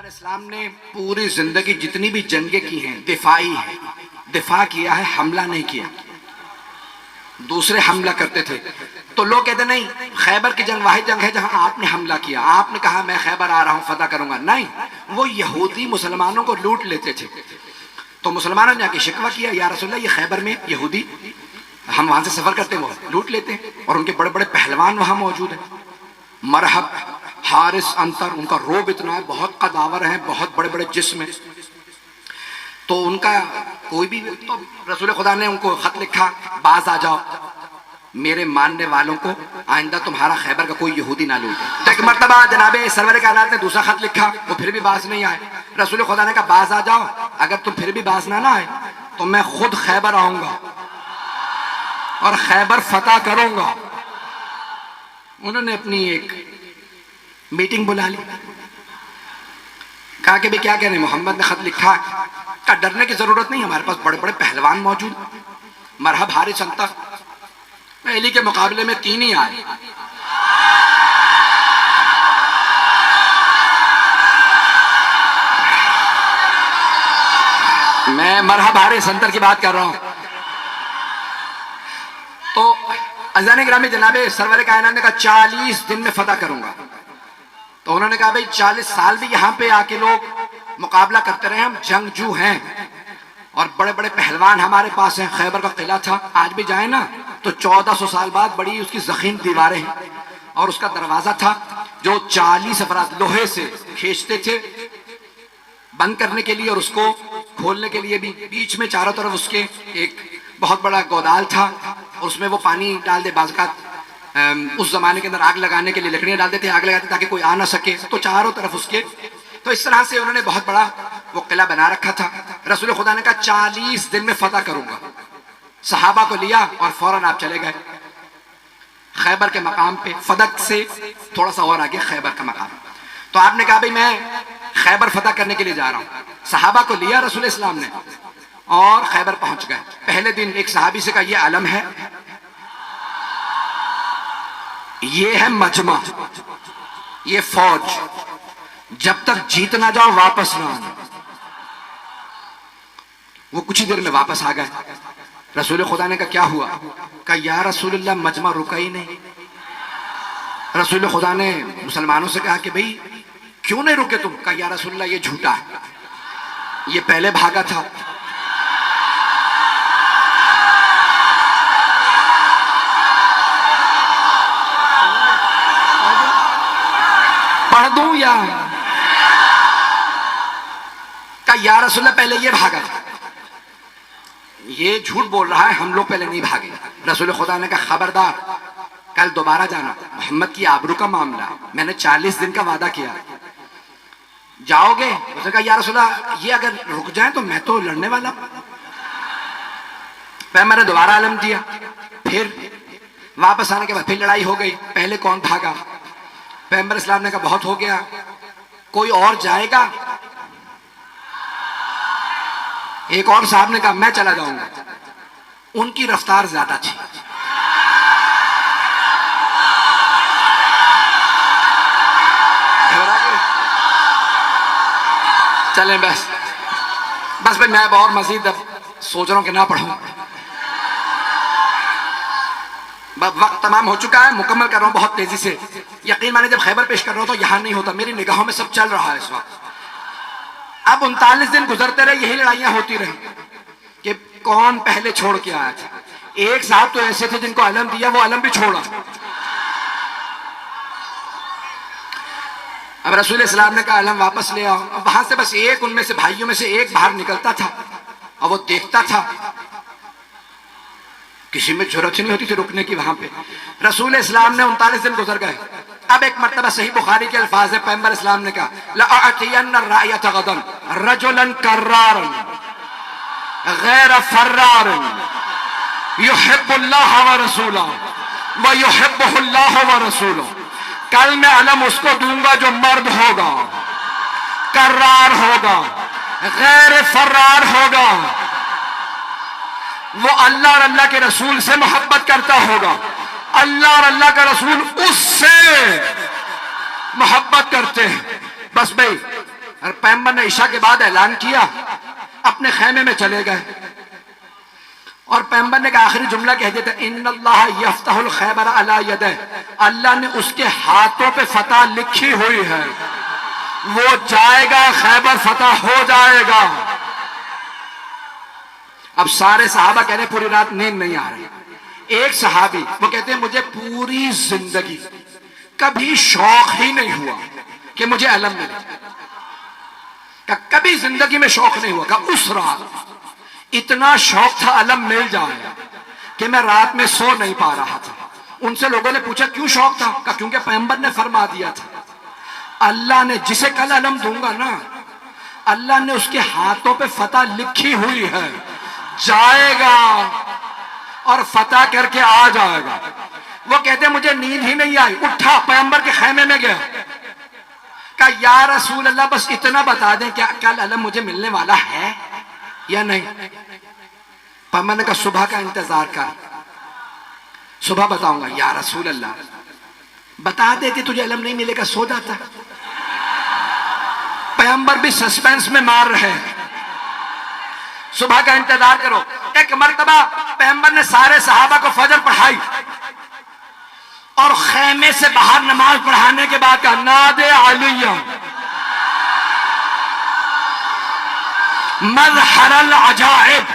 पैगंबर इस्लाम ने पूरी जिंदगी जितनी भी जंगें की हैं दिफाई है, दिफा किया है, हमला नहीं किया। दूसरे हमला करते थे तो लोग कहते नहीं खैबर की जंग वाहिद जंग है जहां आपने हमला किया, आपने कहा मैं खैबर आ रहा हूं फतह करूंगा। नहीं, वो यहूदी मुसलमानों को लूट लेते थे। तो मुसलमानों ने आके शिकवा किया, या रसूलल्लाह ये खैबर में यहूदी हम वहां से सफर करते हैं वो लूट लेते हैं और उनके बड़े बड़े पहलवान वहां मौजूद हैं। मरहब हारिस अंतर, उनका रोब इतना है, बहुत कदावर है, बहुत बड़े बड़े जिस्म है। तो उनका कोई भी तो रसूल खुदा ने उनको खत लिखा, बाज आ जाओ, मेरे मानने वालों को आइंदा तुम्हारा खैबर का कोई यहूदी ना लूटे। तो एक मरतबा जनाबे सरवर कायनात ने दूसरा खत लिखा, वो फिर भी बाज नहीं आए। रसूल खुदा ने कहा बाज आ जाओ, अगर तुम फिर भी बाज ना आए तो मैं खुद खैबर आऊंगा और खैबर फतह करूंगा। उन्होंने अपनी एक मीटिंग बुला ली, कहा कि भाई क्या कह रहे हैं, मोहम्मद ने खत लिखा, का डरने की जरूरत नहीं, हमारे पास बड़े बड़े पहलवान मौजूद, मरहब हारिस अंतर, पहली के मुकाबले में 3 ही आए। मैं मरहब हारिस अंतर की बात कर रहा हूं। तो अज़ान गिरामी जनाबे सरवर कायनात ने कहा 40 दिन में फतह करूंगा। तो उन्होंने कहा भाई 40 साल भी यहाँ पे आके लोग मुकाबला करते रहे, हम जंगजू हैं और बड़े बड़े पहलवान हमारे पास हैं। खैबर का किला था, आज भी जाए ना तो 1400 साल बाद बड़ी उसकी जखीम दीवारें हैं और उसका दरवाजा था जो 40 अफराद लोहे से खींचते थे बंद करने के लिए और उसको खोलने के लिए भी। बीच में चारों तरफ उसके एक बहुत बड़ा गोदाल था और उसमें वो पानी डाल दे, बाज़ उस जमाने के अंदर आग लगाने के लिए लकड़ियां डाल देते, आग लगाते ताकि कोई आ ना सके, तो चारों तरफ उसके। तो इस तरह से उन्होंने बहुत बड़ा वो किला बना रखा था। रसूल खुदा ने कहा 40 दिन में फतह करूंगा। सहाबा को लिया और फौरन आप चले गए खैबर के मकाम पे, फदक से थोड़ा सा और आगे खैबर का मकाम। तो आपने कहा भाई मैं खैबर फतह करने के लिए जा रहा हूं। सहाबा को लिया रसूल इस्लाम ने और खैबर पहुंच गए। पहले दिन एक सहाबी से कहा ये अलम है, ये है मजमा, ये फौज, जब तक जीत ना जाओ वापस ना आना। वो कुछ ही देर में वापस आ गए। रसूल खुदा ने कहा क्या हुआ? कहा या रसूलल्लाह मजमा रुका ही नहीं। रसूल खुदा ने मुसलमानों से कहा कि भाई क्यों नहीं रुके तुम? कहा या रसूलल्लाह ये झूठा है, ये पहले भागा था। पढ़ दूं या? कहा या रसूलल्लाह पहले ये भागा था, ये झूठ बोल रहा है, हम लोग पहले नहीं भागे। रसूल खुदा ने कहा खबरदार, कल दोबारा जाना, मोहम्मद की आबरू का मामला, मैंने 40 दिन का वादा किया, जाओगे? उसने कहा या रसूलल्लाह ये अगर रुक जाए तो मैं तो लड़ने वाला। मैंने दोबारा आलम दिया, फिर वापस आने के बाद फिर लड़ाई हो गई। पहले कौन भागा? पैगंबर इस्लाम ने कहा बहुत हो गया, कोई और जाएगा? एक और साहब ने कहा मैं चला जाऊंगा। उनकी रफ्तार ज्यादा थी। चलें बस भाई, मैं और मजीद अब सोच रहा हूं कि ना पढ़ूं। वक्त तमाम हो चुका है, मुकम्मल कर रहा हूं बहुत तेजी से। यकीन माने जब खैबर पेश कर रहा हूं तो यहां नहीं होता, मेरी निगाहों में सब चल रहा है इस वक्त। अब 39 दिन गुजरते रहे, यही लड़ाइयां होती रही कि कौन पहले छोड़ के आया था। एक साहब तो ऐसे थे जिनको अलम दिया, वो अलम भी छोड़ा। अब रसूल इस्लाम ने कहा अलम वापस ले आओ। अब वहां से बस एक, उनमें से भाइयों में से एक बाहर निकलता था और वो देखता था, किसी में जरूरत ही नहीं होती थी रुकने की वहां पे। रसूल इस्लाम ने 39 दिन गुजर गए। अब एक मर्तबा सही बुखारी के अल्फाज है, पैगंबर इस्लाम ने कहा लअतियन्ना रायत गदन रजुलन कर्रारन गैर फर्रारन युहिब्बुल्लाह व रसूलहु व युहिब्बुहुल्लाह व रसूलहु। कल मैं अलम उसको दूंगा जो मर्द होगा, कर्रार होगा, गैर फर्रार होगा, वो अल्लाह और अल्लाह के रसूल से मोहब्बत करता होगा, अल्लाह और अल्लाह का रसूल उससे मोहब्बत करते हैं। बस भाई और पैगंबर ने ईशा के बाद ऐलान किया, अपने खैमे में चले गए और पैगंबर ने का आखिरी जुमला कह दिया था, इन्नल्लाह यफ्तहुल खैबर अला यदह, अल्लाह ने उसके हाथों पे फतह लिखी हुई है, वो जाएगा, खैबर फतह हो जाएगा। अब सारे सहाबा कह रहे पूरी रात नींद नहीं आ रही। एक सहाबी वो कहते हैं मुझे पूरी जिंदगी कभी शौक ही नहीं हुआ कि मुझे अलम मिले, कभी जिंदगी में शौक नहीं हुआ। उस रात इतना शौक था अलम मिल जाए कि मैं रात में सो नहीं पा रहा था। उनसे लोगों ने पूछा क्यों शौक था? क्योंकि पैगंबर ने फरमा दिया था, अल्लाह ने जिसे कल अलम दूंगा ना, अल्लाह ने उसके हाथों पे फतह लिखी हुई है, जाएगा और फतह करके आ जाएगा। वो कहते मुझे नींद ही नहीं आई, उठा पैगंबर के खैमे में गया, कहा या रसूल अल्लाह बस इतना बता दें क्या कल अलम मुझे मिलने वाला है या नहीं? पैगंबर ने कहा सुबह का इंतजार कर, सुबह बताऊंगा। या रसूल अल्लाह बता देती तुझे अलम नहीं मिलेगा, सो जाता। पैगंबर भी सस्पेंस में मार रहे हैं, सुबह का इंतजार करो। एक मर्तबा पैगंबर ने सारे सहाबा को फजर पढ़ाई और खैमे से बाहर नमाज पढ़ाने के बाद कहा नादे अलिया मज़हरल अजाइब।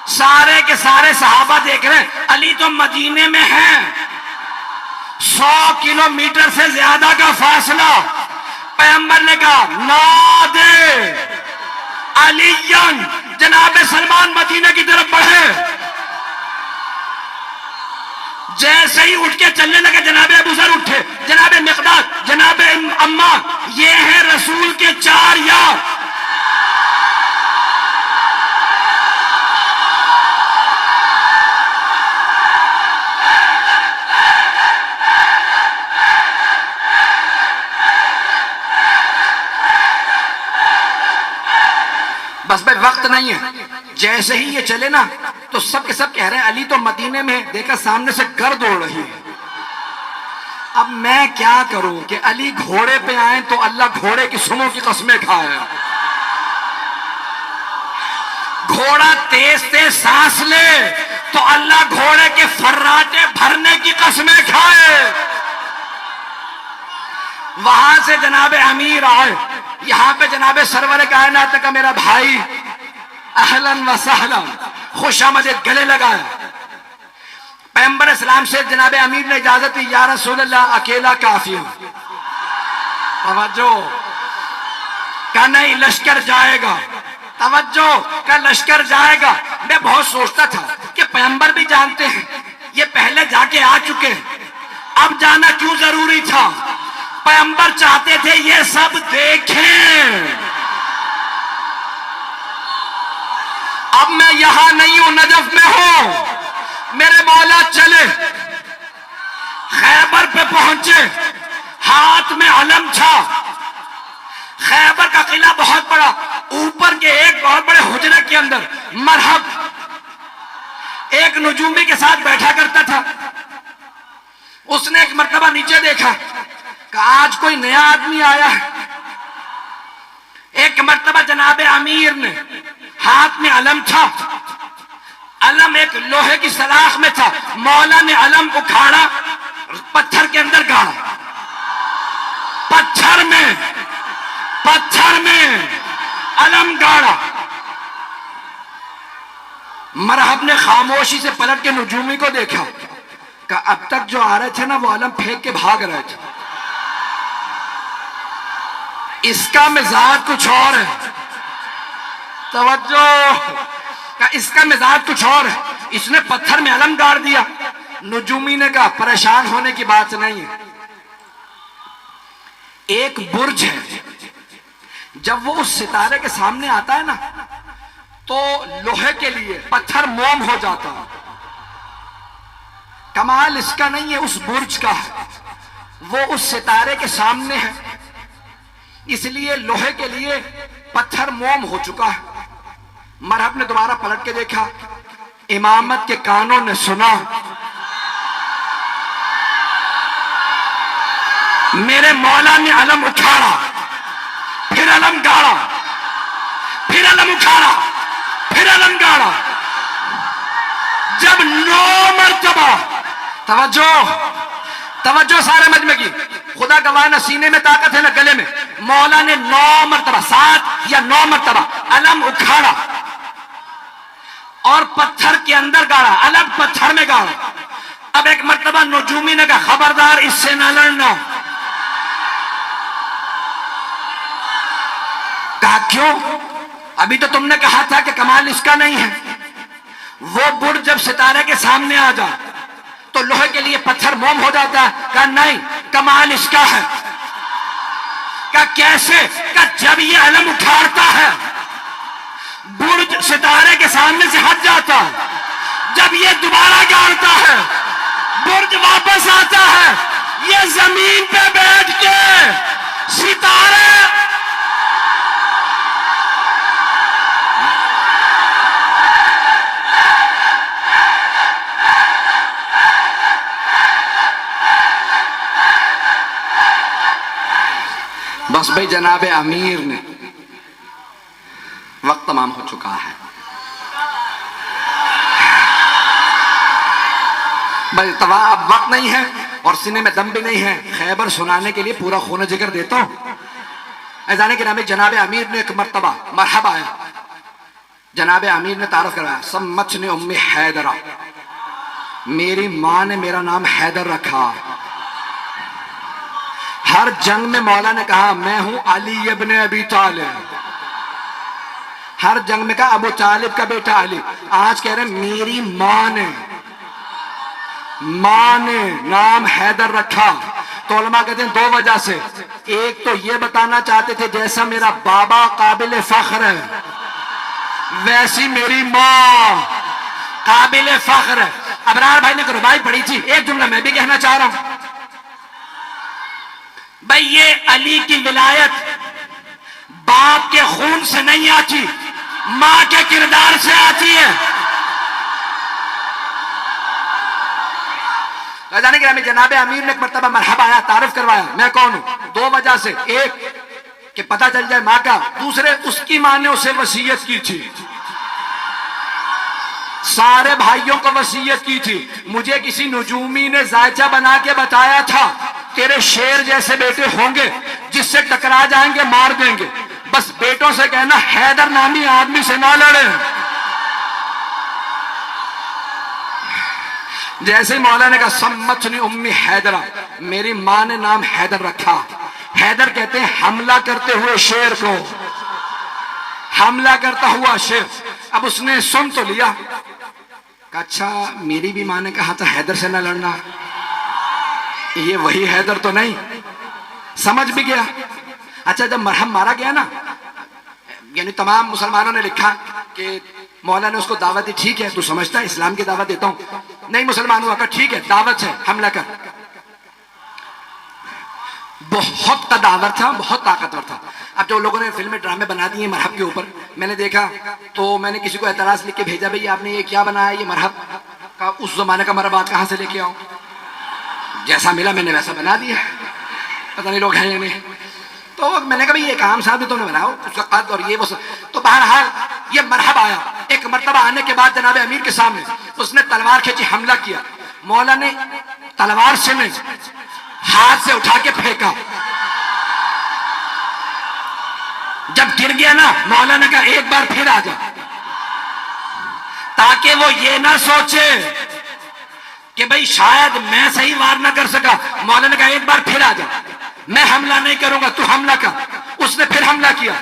सारे के सारे सहाबा देख रहे हैं अली तो मदीने में है, 100 किलोमीटर से ज्यादा का फासला। पैगंबर ने कहा नादे अलियन, जनाब सलमान मदीने की तरफ बढ़े। जैसे ही उठ के चलने लगे जनाबे अबू ज़र उठे, जनाबे मिक़दाद, जनाबे अम्मा, ये हैं रसूल के 4 यार। बस भाई वक्त नहीं है, जैसे ही ये चले ना तो सब के सब कह रहे हैं अली तो मदीने में, देखा सामने से गर्द उड़ रही है। अब मैं क्या करूं कि अली घोड़े पे आए तो अल्लाह घोड़े की सुमों की कस्में खाए, घोड़ा तेज तेज सांस ले तो अल्लाह घोड़े के फर्राटे भरने की कस्में खाए। वहां से जनाबे अमीर आए, यहां पे जनाबे सरवर कायनात का मेरा भाई अहलन व सहलन खुशामदीद गले लगाया। पैगंबर इस्लाम से जनाबे अमीर ने इजाजत दी, या रसूल अल्लाह अकेला काफी हूं। तवज्जो का नहीं लश्कर जाएगा, तवज्जो का लश्कर जाएगा। मैं बहुत सोचता था कि पैगंबर भी जानते हैं ये पहले जाके आ चुके हैं, अब जाना क्यों जरूरी था? पैगंबर चाहते थे ये सब देखें। अब मैं यहां नहीं हूं, नजफ में हूं। मेरे मौला चले, खैबर पे पहुंचे, हाथ में अलम था। खैबर का किला बहुत बड़ा, ऊपर के एक बहुत बड़े हुजरे के अंदर मरहब एक नजूमी के साथ बैठा करता था। उसने एक मर्तबा नीचे देखा कि आज कोई नया आदमी आया है। एक मर्तबा जनाबे अमीर ने, हाथ में अलम था, अलम एक लोहे की सलाख में था, मौला ने अलम उखाड़ा, पत्थर के अंदर गाड़ा, पत्थर में अलम गाड़ा। मरहब ने खामोशी से पलट के नजूमी को देखा कि अब तक जो आ रहे थे ना वो अलम फेंक के भाग रहे थे, इसका मिजाज कुछ और है। तवज्जो का इसका मिजाज कुछ और है, इसने पत्थर में अलम गाड़ दिया। नजूमी ने कहा परेशान होने की बात नहीं है, एक बुर्ज है, जब वो उस सितारे के सामने आता है ना तो लोहे के लिए पत्थर मोम हो जाता है। कमाल इसका नहीं है, उस बुर्ज का है, वो उस सितारे के सामने है, इसलिए लोहे के लिए पत्थर मोम हो चुका है। मरहब ने दोबारा पलट के देखा, इमामत के कानों ने सुना, मेरे मौला ने अलम उठाड़ा, फिर अलम गाड़ा, फिर अलम उखाड़ा, फिर अलम गाड़ा। जब 9 मरतबा, तवज्जो तवज्जो सारे मजमे की, खुदा गवाह ना सीने में ताकत है ना गले में, मौला ने 9 मरतबा, 7 या 9 मरतबा अलम उखाड़ा और पत्थर के अंदर गाड़ा, अलग पत्थर में गाड़ा। अब एक मरतबा नजूमी ने कहा खबरदार इससे ना लड़ना। कहा क्यों? अभी तो तुमने कहा था कि कमाल इसका नहीं है। वो बुढ़ जब सितारे के सामने आ जाए तो लोहे के लिए पत्थर मोम हो जाता है। कहा नहीं, कमाल इसका है। कहा कैसे? कहा जब ये अलम उठाता है बुर्ज सितारे के सामने से हट जाता है, जब ये दोबारा गाड़ता है बुर्ज वापस आता है, ये जमीन पे बैठ के सितारे बस भाई जनाबे अमीर ने, वक्त तमाम हो चुका है भाई, तवा अब वक्त नहीं है और सीने में दम भी नहीं है। खैबर सुनाने के लिए पूरा खून जिगर देता हूं। ऐजाने के नामे जनाबे अमीर ने एक मरतबा मरहबा आया, जनाबे अमीर ने तारफ करवाया, सम्मतनी उम्मी हैदरा, मेरी मां ने मेरा नाम हैदर रखा। हर जंग में मौला ने कहा मैं हूं अली इब्ने अबी तालिब, हर जंग में कहा अबू तालिब का बेटा अली। आज कह रहे मेरी मां ने नाम हैदर रखा। तो उलमा कहते हैं 2 वजह से, एक तो ये बताना चाहते थे जैसा मेरा बाबा काबिल फख्र है वैसी मेरी मां काबिल फख्र है। अबरार भाई ने रुबाई पढ़ी थी, एक जुमला मैं भी कहना चाह रहा हूं भाई, ये अली की विलायत बाप के खून से नहीं आती, मां के किरदार से आती है। जाने के जनाबे अमीर ने एक मरतबा मरहबा आया, तारीफ करवाया, मैं कौन हूं। 2 वजह से, एक कि पता चल जाए मां का, दूसरे उसकी मां ने उसे वसीयत की थी, सारे भाइयों को वसीयत की थी। मुझे किसी नजूमी ने जायचा बना के बताया था तेरे शेर जैसे बेटे होंगे, जिससे टकरा जाएंगे मार देंगे, बस बेटों से कहना हैदर नामी आदमी से ना लड़े। जैसे मौला ने कहा सम्मतनी उम्मी हैदरा, मेरी मां ने नाम हैदर रखा। हैदर कहते हैं हमला करते हुए शेर को, हमला करता हुआ शेर। अब उसने सुन तो लिया, अच्छा मेरी भी मां ने कहा था हैदर से ना लड़ना, ये वही हैदर तो नहीं, समझ भी गया। अच्छा जब मरहम मारा गया ना, यानी तमाम मुसलमानों ने लिखा कि मौला ने उसको दावत दी, ठीक है तू समझता है इस्लाम की दावत देता हूं। नहीं मुसलमान हुआ, ठीक है दावत है हमला कर। बहुत कदावर था, बहुत ताकतवर था। अब जो लोगों ने फिल्में ड्रामे बना दिए मरहब के ऊपर, मैंने देखा तो मैंने किसी को एतराज लिख के भेजा, भाई आपने ये क्या बनाया, ये मरहब का उस जमाने का मरहब कहां से लेके आऊं। जैसा मिला मैंने वैसा बना दिया, पता नहीं लोग हैं या नहीं। तो मैंने कहा भाई ये काम साहब तुमने बनाओ, उसका कद और ये वो सब। तो बहरहाल ये मरहब आया। एक मरतबा आने के बाद जनाब अमीर के सामने उसने तलवार खींची, हमला किया। मौला ने तलवार से नहीं हाथ से उठा के फेंका। जब गिर गया ना, मौला ने कहा एक बार फिर आ जा, ताकि वो ये ना सोचे कि भाई शायद मैं सही वार ना कर सका। मौला ने कहा एक बार फिर आ जा, मैं हमला नहीं करूंगा, तू हमला कर। उसने फिर हमला किया।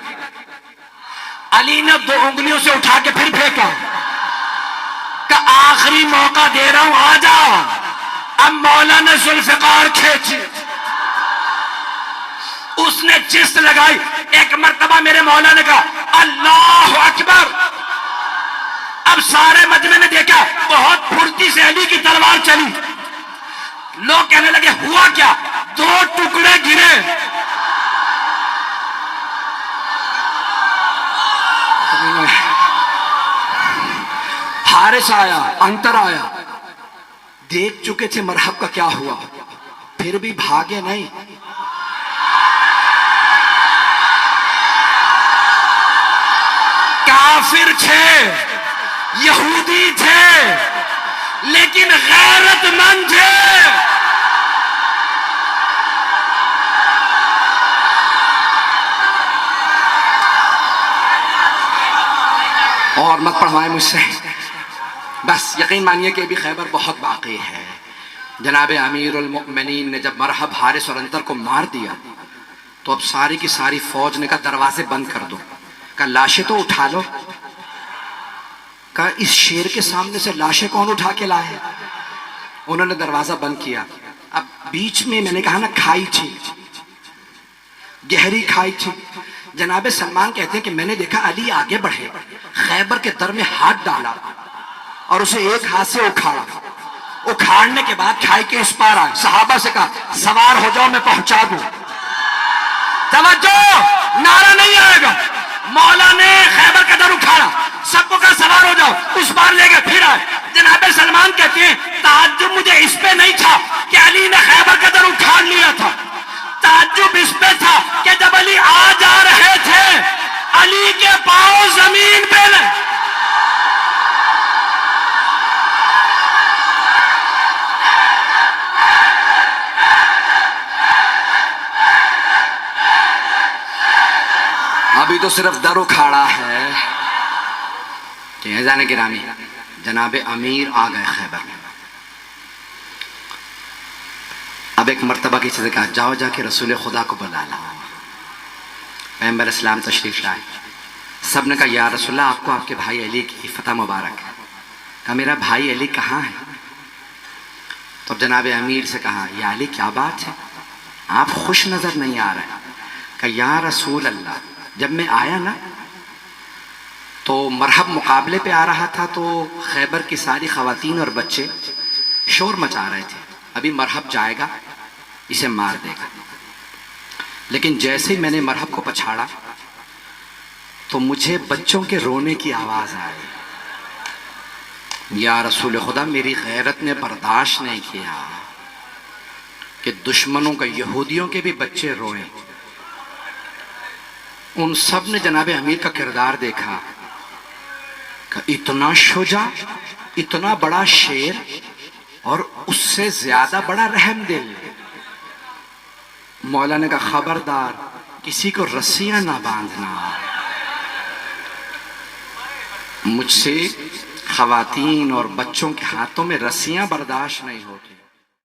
अली ने 2 उंगलियों से उठा के फिर फेंका, का आखिरी मौका दे रहा हूं, आ जा। अब मौला ने जुल्फकार खींची, उसने जिस्त लगाई। एक मर्तबा मेरे मौला ने कहा अल्लाह अकबर। अब सारे मजमे ने देखा बहुत फुर्ती से अली की तलवार चली। लोग कहने लगे हुआ क्या, 2 टुकड़े गिरे। हारिस आया, अंतर आया, देख चुके थे मरहब का क्या हुआ, फिर भी भागे नहीं। काफिर थे, यहूदी थे, लेकिन गैरतमंद थे। और मत पढ़वाएं मुझसे, बस यकीन मानिए कि अभी खैबर बहुत बाकी है। जनाब अमीरुल मुमिनीन ने जब मरहब, हारिस और अंतर को मार दिया तो अब सारी की सारी फौज ने कहा दरवाजे बंद कर दो। कहा लाशें तो उठा लो। कहा इस शेर के सामने से लाशें कौन उठा के लाए? उन्होंने दरवाजा बंद किया। अब बीच में मैंने कहा ना खाई थी, गहरी खाई थी। जनाब सलमान कहते हैं कि मैंने देखा अली आगे बढ़े, खैबर के दर में हाथ डाला और उसे एक हाथ से उखाड़ा। उखाड़ने के बाद खाई के इस पार आए, सहाबा से कहा सवार हो जाओ, मैं पहुंचा दूं। तवज्जो, नारा नहीं आएगा। मौला ने खैबर का दर उखाड़ा, सबको कहा सवार हो जाओ, उस बार ले गए, फिर आए। जनाब सलमान कहते हैं ताज्जुब मुझे इस पे नहीं था कि अली ने खैबर का दर उखाड़ लिया था, ताज्जुब इस पे था कि जब अली आ जा रहे थे अली के पांव जमीन पे नहीं। अभी तो सिर्फ दर उखाड़ा है कि जाने गिरामी जनाब अमीर आ गए खैबर में। अब एक मर्तबा किसी से कहा जाओ जाके रसूल खुदा को बुला लाओ। पैगंबर इस्लाम तशरीफ लाए। सब ने कहा या रसूलल्लाह आपको आपके भाई अली की फतह मुबारक है। कहा मेरा भाई अली कहाँ है? तो जनाब अमीर से कहा या अली क्या बात है, आप खुश नजर नहीं आ रहे? कहा या रसूल अल्लाह, जब मैं आया ना तो मरहब मुकाबले पे आ रहा था तो खैबर की सारी खवातीन और बच्चे शोर मचा रहे थे, अभी मरहब जाएगा इसे मार देगा। लेकिन जैसे ही मैंने मरहब को पछाड़ा तो मुझे बच्चों के रोने की आवाज आई। या रसूल खुदा, मेरी गैरत ने बर्दाश्त नहीं किया कि दुश्मनों के, यहूदियों के भी बच्चे रोए। उन सब ने जनाब अमीर का किरदार देखा कि इतना शुजा, इतना बड़ा शेर और उससे ज्यादा बड़ा रहमदिल। मौला ने कहा खबरदार किसी को रस्सियां ना बांधना, मुझसे खवातीन और बच्चों के हाथों में रस्सियां बर्दाश्त नहीं होती।